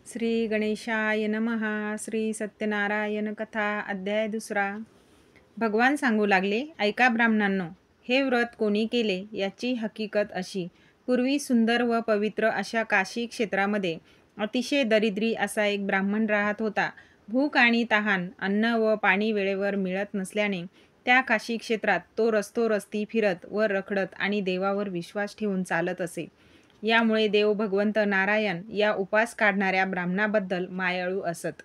श्री गणेशाय नमः. श्री सत्यनारायण कथा अध्याय 2. भगवान सांगू लागले, ऐका ब्राह्मणांनो, हे व्रत कोणी केले याची हकीकत अशी. पूर्वी सुंदर व पवित्र अशा काशी क्षेत्रामध्ये अतिशय दरिद्री असा एक ब्राह्मण राहत होता. भूक आणि तहान, अन्न व पाणी वेळेवर मिळत नसल्याने त्या काशी क्षेत्रात तो रस्तोरस्ती फिरत व रखडत आणि देवावर विश्वास ठेवून चालत असे. यामुळे देव भगवंत नारायण या उपास काढणाऱ्या ब्राह्मणाबद्दल मायाळू असत.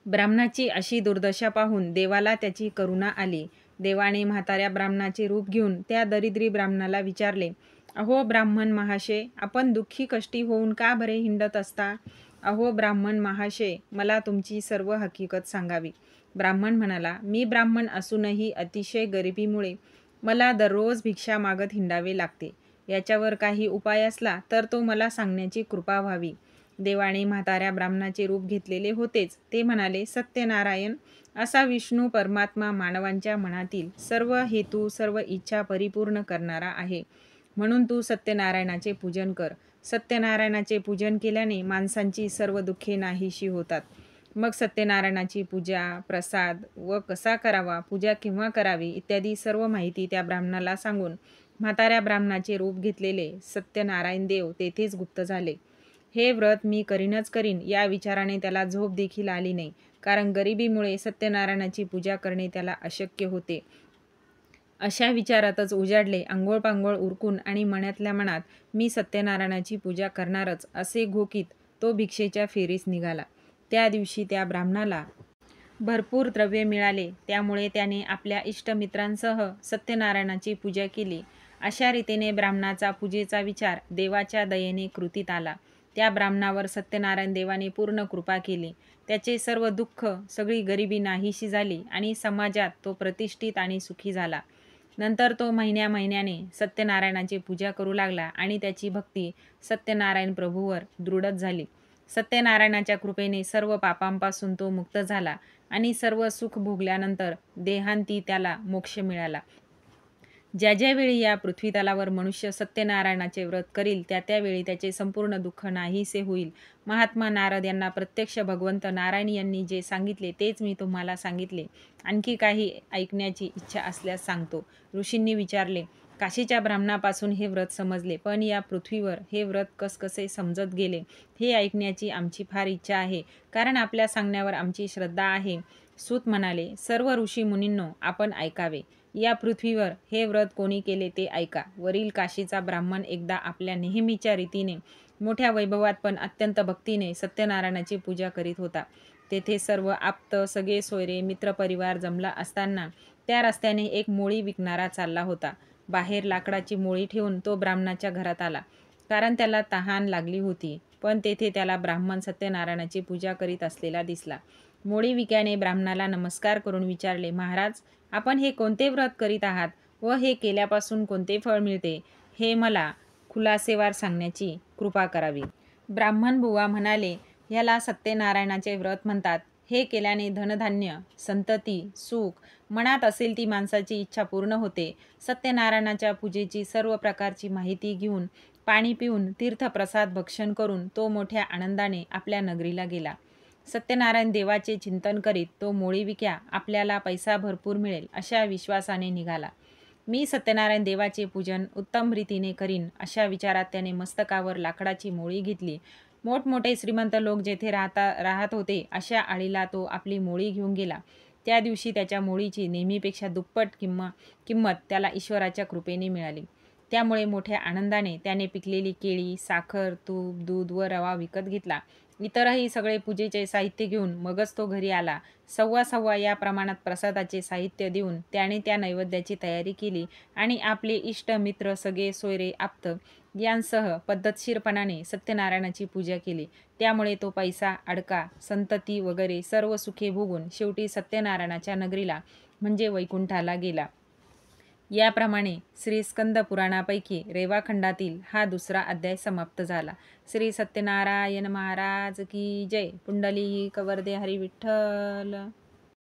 ब्राह्मणाची अशी दुर्दशा पाहून देवाला त्याची करुणा आली. देवाने म्हाताऱ्या ब्राह्मणाचे रूप घेऊन त्या दरिद्री ब्राह्मणाला विचारले, अहो ब्राह्मण महाशय, आपण दुःखी कष्टी होऊन का बरे हिंडत असता? अहो ब्राह्मण महाशय, मला तुमची सर्व हकीकत सांगावी. ब्राह्मण म्हणाला, मी ब्राह्मण असूनही अतिशय गरिबीमुळे मला दररोज भिक्षा मागत हिंडावे लागते. याच्यावर काही उपाय असला तर तो मला सांगण्याची कृपा व्हावी. देवाने म्हाताऱ्या ब्राह्मणाचे रूप घेतलेले होतेच. ते म्हणाले, सत्यनारायण असा विष्णू परमात्मा मानवांच्या मनातील सर्व हेतू सर्व इच्छा परिपूर्ण करणारा आहे. म्हणून तू सत्यनारायणाचे पूजन कर. सत्यनारायणाचे पूजन केल्याने माणसांची सर्व दुःखे नाहीशी होतात. मग सत्यनारायणाची पूजा, प्रसाद व कसा करावा, पूजा केव्हा करावी इत्यादी सर्व माहिती त्या ब्राह्मणाला सांगून म्हाताऱ्या ब्राह्मणाचे रूप घेतलेले सत्यनारायण देव तेथेच गुप्त झाले. हे व्रत मी करीनच करीन या विचाराने त्याला झोप देखील आली नाही, कारण गरिबीमुळे सत्यनारायणाची पूजा करणे त्याला अशक्य होते. अशा विचारातच उजाडले, आंघोळ पांघोळ उरकून आणि मनातल्या मनात मी सत्यनारायणाची पूजा करणारच असे घोकीत तो भिक्षेच्या फेरीस निघाला. त्या दिवशी त्या ब्राह्मणाला भरपूर द्रव्य मिळाले. त्यामुळे त्याने आपल्या इष्टमित्रांसह सत्यनारायणाची पूजा केली. अशा रीतीने ब्राह्मणाचा पूजेचा विचार देवाच्या दयेने कृतीत आला. त्या ब्राह्मणावर सत्यनारायण देवाने पूर्ण कृपा केली. त्याचे सर्व दुःख, सगळी गरिबी नाहीशी झाली आणि समाजात तो प्रतिष्ठित आणि सुखी झाला. नंतर तो महिन्याने सत्यनारायणाची पूजा करू लागला आणि त्याची भक्ती सत्यनारायण प्रभूवर दृढच झाली. सत्यनारायणाच्या कृपेने सर्व पापांपासून तो मुक्त झाला आणि सर्व सुख भोगल्यानंतर देहांती त्याला मोक्ष मिळाला. ज्या वेळी या पृथ्वीतलावर मनुष्य सत्यनारायणाचे व्रत करील त्या वेळी त्याचे संपूर्ण दुःख नाहीसे होईल. महात्मा नारद यांना प्रत्यक्ष भगवंत नारायण यांनी जे सांगितले तेच मी तुम्हाला सांगितले. आणखी काही ऐकण्याची इच्छा असल्यास सांगतो. ऋषींनी विचारले, काशीच्या ब्राह्मणापासून हे व्रत समजले, पण या पृथ्वीवर हे व्रत कसकसे समजत गेले हे ऐकण्याची आमची फार इच्छा आहे, कारण आपल्या सांगण्यावर आमची श्रद्धा आहे. सूत म्हणाले, सर्व ऋषी मुनींनो, आपण ऐकावे. या पृथ्वीवर हे व्रत कोणी केले ते ऐका. वरील काशीचा ब्राह्मण एकदा आपल्या नेहमीच्या रीतीने मोठ्या वैभवात पण अत्यंत भक्तीने सत्यनारायणाची पूजा करीत होता. तेथे सर्व आप्त, सगळे सोयरे, मित्रपरिवार जमला असताना त्या रस्त्याने एक मोळी विकणारा चालला होता. बाहेर लाकडाची मोळी ठेवून तो ब्राह्मणाच्या घरात आला, कारण त्याला तहान लागली होती. पण तेथे त्याला ब्राह्मण सत्यनारायणाची पूजा करीत असलेला दिसला. मोळी विक्याने ब्राह्मणाला नमस्कार करून विचारले, महाराज, आपण हे कोणते व्रत करीत आहात व हे केल्यापासून कोणते फळ मिळते, हे मला खुलासेवार सांगण्याची कृपा करावी. ब्राह्मण बुवा म्हणाले, ह्याला सत्यनारायणाचे व्रत म्हणतात. हे केल्याने धनधान्य, संतती, सुख, मनात असेल ती माणसाची इच्छा पूर्ण होते. सत्यनारायणाच्या पूजेची सर्व प्रकारची माहिती घेऊन, पाणी पिऊन, तीर्थप्रसाद भक्षण करून तो मोठ्या आनंदाने आपल्या नगरीला गेला. सत्यनारायण देवाचे चिंतन करीत तो मोळी विक्या आपल्याला पैसा भरपूर मिळेल अशा विश्वासाने निघाला. मी सत्यनारायण देवाचे पूजन उत्तम रीतीने करीन अशा विचारात त्याने मस्तकावर लाकडाची मोळी घेतली. मोठमोठे श्रीमंत लोक जेथे राहत होते अशा आळीला तो आपली मोळी घेऊन गेला. त्या दिवशी त्याच्या मोळीची नेहमीपेक्षा दुप्पट किंमत त्याला ईश्वराच्या कृपेने मिळाली. त्यामुळे मोठ्या आनंदाने त्याने पिकलेली केळी, साखर, तूप, दूध व रवा विकत घेतला. इतरही सगळे पूजेचे साहित्य घेऊन मगच तो घरी आला. सव्वा या प्रमाणात प्रसादाचे साहित्य देऊन त्याने त्या नैवेद्याची तयारी केली आणि आपले इष्ट मित्र, सगळे सोयरे, आप्त यांसह पद्धतशीरपणाने सत्यनारायणाची पूजा केली. त्यामुळे तो पैसा, अडका, संतती वगैरे सर्व सुखे भोगून शेवटी सत्यनारायणाच्या नगरीला म्हणजे वैकुंठाला गेला. याप्रमाणे श्री स्कंद पुराणापैकी रेवाखंडातील हा 2रा अध्याय समाप्त झाला. श्री सत्यनारायण महाराज की जय. पुंडलिक वरदे हरी विठ्ठल.